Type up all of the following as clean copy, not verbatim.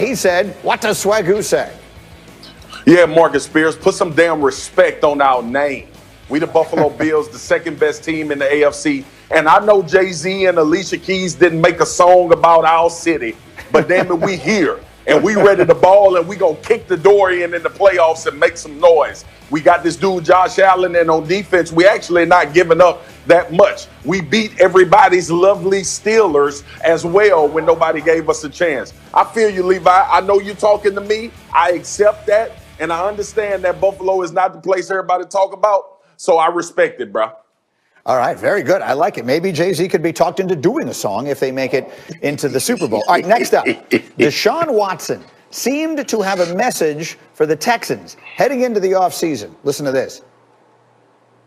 He said, what does Swagoo say? Yeah, Marcus Spears, put some damn respect on our name. We the Buffalo Bills, the second best team in the AFC. And I know Jay-Z and Alicia Keys didn't make a song about our city, but damn it, we here. And we ready to ball, and we gonna kick the door in the playoffs and make some noise. We got this dude, Josh Allen, and on defense, we actually not giving up that much. We beat everybody's lovely Steelers as well when nobody gave us a chance. I feel you, Levi. I know you talking to me. I accept that, and I understand that Buffalo is not the place everybody talk about, so I respect it, bro. All right, very good. I like it. Maybe Jay-Z could be talked into doing a song if they make it into the Super Bowl. All right, next up, Deshaun Watson seemed to have a message for the Texans heading into the offseason. Listen to this.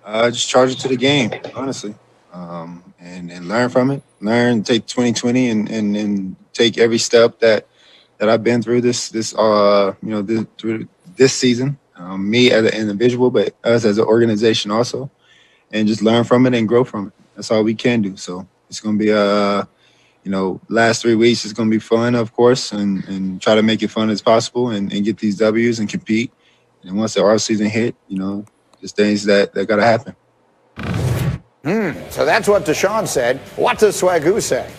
Just charge it to the game, honestly, and learn from it. Take 2020 and take every step that I've been through through this season. Me as an individual, but us as an organization also. And just learn from it and grow from it. That's all we can do. So it's going to be, last 3 weeks is going to be fun, of course, and try to make it fun as possible and get these W's and compete. And once the offseason hit, just things that got to happen. So that's what Deshaun said. What does Swagoo say?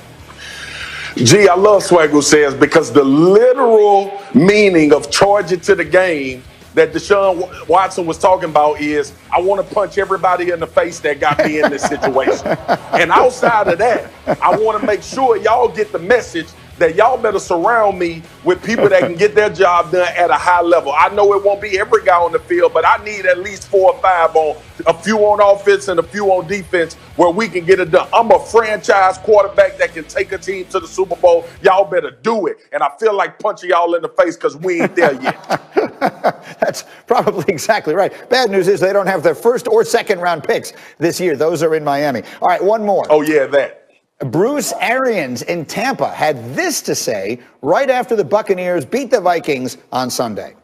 Gee, I love Swagoo says because the literal meaning of charge it to the game that Deshaun Watson was talking about is, I want to punch everybody in the face that got me in this situation. And outside of that, I want to make sure y'all get the message that y'all better surround me with people that can get their job done at a high level. I know it won't be every guy on the field, but I need at least 4 or 5 on, a few on offense and a few on defense where we can get it done. I'm a franchise quarterback that can take a team to the Super Bowl. Y'all better do it. And I feel like punching y'all in the face because we ain't there yet. That's probably exactly right. Bad news is they don't have their first or second round picks this year. Those are in Miami. All right, one more. Oh, yeah, that. Bruce Arians in Tampa had this to say right after the Buccaneers beat the Vikings on Sunday.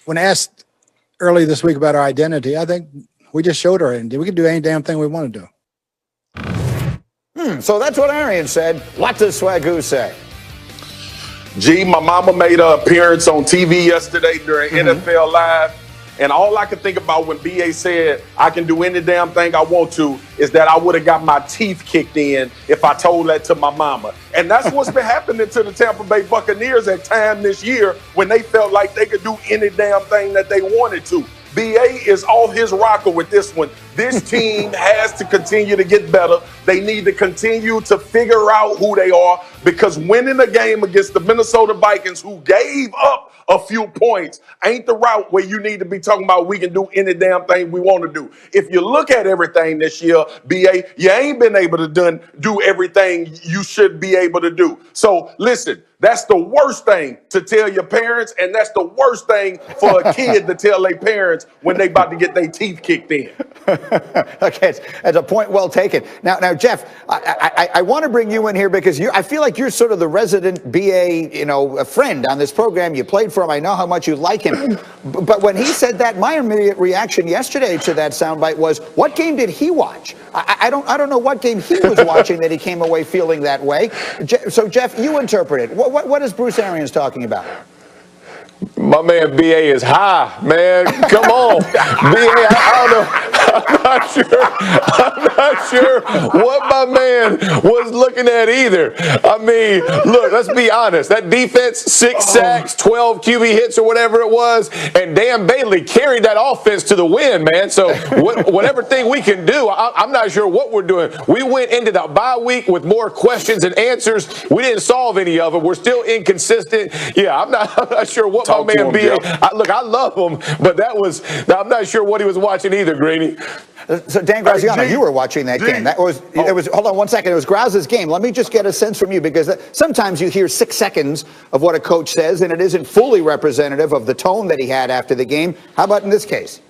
When asked early this week about our identity, I think we just showed our identity. We can do any damn thing we want to do. So that's what Arians said. What does Swagoo say? Gee, my mama made an appearance on TV yesterday during NFL Live. And all I could think about when BA said I can do any damn thing I want to is that I would have got my teeth kicked in if I told that to my mama. And that's what's been happening to the Tampa Bay Buccaneers at time this year when they felt like they could do any damn thing that they wanted to. BA is off his rocker with this one. This team has to continue to get better. They need to continue to figure out who they are because winning a game against the Minnesota Vikings, who gave up a few points, ain't the route where you need to be talking about we can do any damn thing we want to do. If you look at everything this year, BA, you ain't been able to do everything you should be able to do. So listen, that's the worst thing to tell your parents, and that's the worst thing for a kid to tell their parents when they about to get their teeth kicked in. Okay, it's a point well taken. Now, Jeff, I want to bring you in here because I feel like you're sort of the resident BA, a friend on this program. You played for him. I know how much you like him. But when he said that, my immediate reaction yesterday to that soundbite was, what game did he watch? I don't know what game he was watching that he came away feeling that way. So, Jeff, you interpret it. What is Bruce Arians talking about? My man BA is high, man. Come on. BA, I don't know. I'm not sure what my man was looking at either. I mean, look, let's be honest. That defense, 6 sacks, 12 QB hits or whatever it was, and Dan Bailey carried that offense to the win, man. So whatever thing we can do, I'm not sure what we're doing. We went into the bye week with more questions and answers. We didn't solve any of them. We're still inconsistent. Yeah, I'm not sure what my man BA. Look, I love him, but I'm not sure what he was watching either, Greeny. So Dan Graziano, you were watching that game. It was hold on one second. It was Graz's game. Let me just get a sense from you because sometimes you hear 6 seconds of what a coach says and it isn't fully representative of the tone that he had after the game. How about in this case?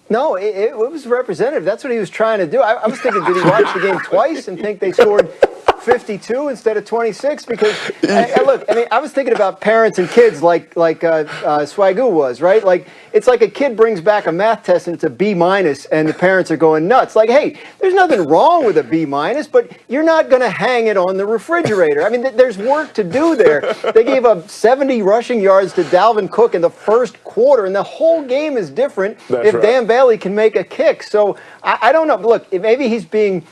No, it was representative. That's what he was trying to do. I was thinking, did he watch the game twice and think they scored 52 instead of 26? Because look, I mean, I was thinking about parents and kids like Swagoo was, right? Like, it's like a kid brings back a math test and it's a B minus, and the parents are going nuts. Like, hey, there's nothing wrong with a B minus, but you're not going to hang it on the refrigerator. I mean, there's work to do there. They gave up 70 rushing yards to Dalvin Cook in the first quarter, and the whole game is different if right. Dan Bailey can make a kick. So I don't know. Look, maybe he's putting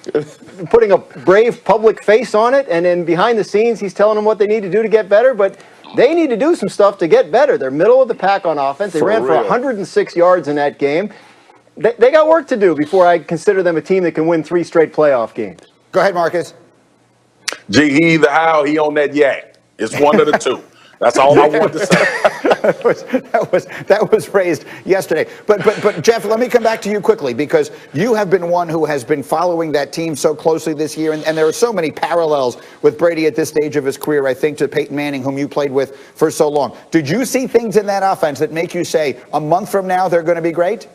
a brave public face on it, and then behind the scenes he's telling them what they need to do to get better, but they need to do some stuff to get better. They're middle of the pack on offense. They ran for 106 yards in that game. They got work to do before I consider them a team that can win 3 straight playoff games. Go ahead, Marcus. Gee, he either high or he on that yak. It's one of the two. That's all I wanted to say. that was raised yesterday. But Jeff, let me come back to you quickly, because you have been one who has been following that team so closely this year, and there are so many parallels with Brady at this stage of his career, I think, to Peyton Manning, whom you played with for so long. Did you see things in that offense that make you say a month from now they're going to be great?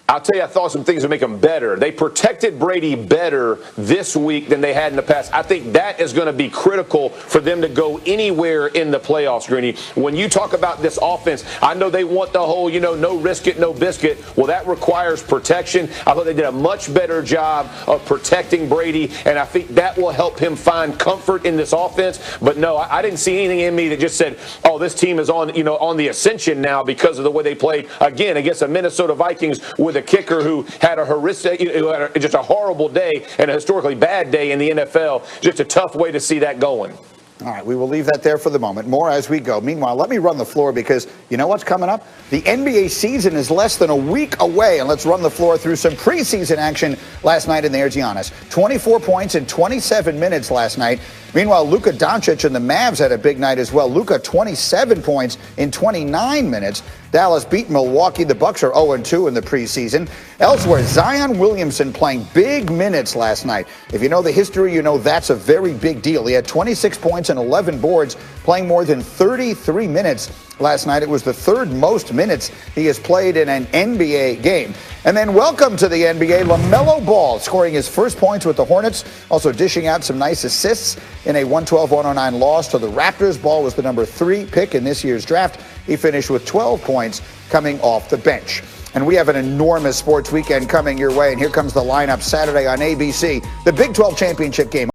I'll tell you, I thought some things would make them better. They protected Brady better this week than they had in the past. I think that is going to be critical for them to go anywhere in the playoffs, Greeny. When you talk about this offense, I know they want the whole, no risk it, no biscuit. Well, that requires protection. I thought they did a much better job of protecting Brady, and I think that will help him find comfort in this offense. But no, I didn't see anything in me that just said, oh, this team is on the ascension now because of the way they played, again, against the Minnesota Vikings with a kicker who had just a horrible day and a historically bad day in the NFL. Just a tough way to see that going. All right, we will leave that there for the moment. More as we go. Meanwhile, let me run the floor, because you know what's coming up? The NBA season is less than a week away, and let's run the floor through some preseason action last night in there's Giannis. 24 points in 27 minutes last night. Meanwhile, Luka Doncic and the Mavs had a big night as well. Luka, 27 points in 29 minutes. Dallas beat Milwaukee. The Bucks are 0-2 in the preseason. Elsewhere, Zion Williamson playing big minutes last night. If you know the history, you know that's a very big deal. He had 26 points and 11 boards, playing more than 33 minutes last night. It was the third most minutes he has played in an NBA game. And then welcome to the NBA, LaMelo Ball, scoring his first points with the Hornets, also dishing out some nice assists in a 112-109 loss to the Raptors. Ball was the number 3 pick in this year's draft. He finished with 12 points coming off the bench. And we have an enormous sports weekend coming your way, and here comes the lineup Saturday on ABC, the Big 12 championship game.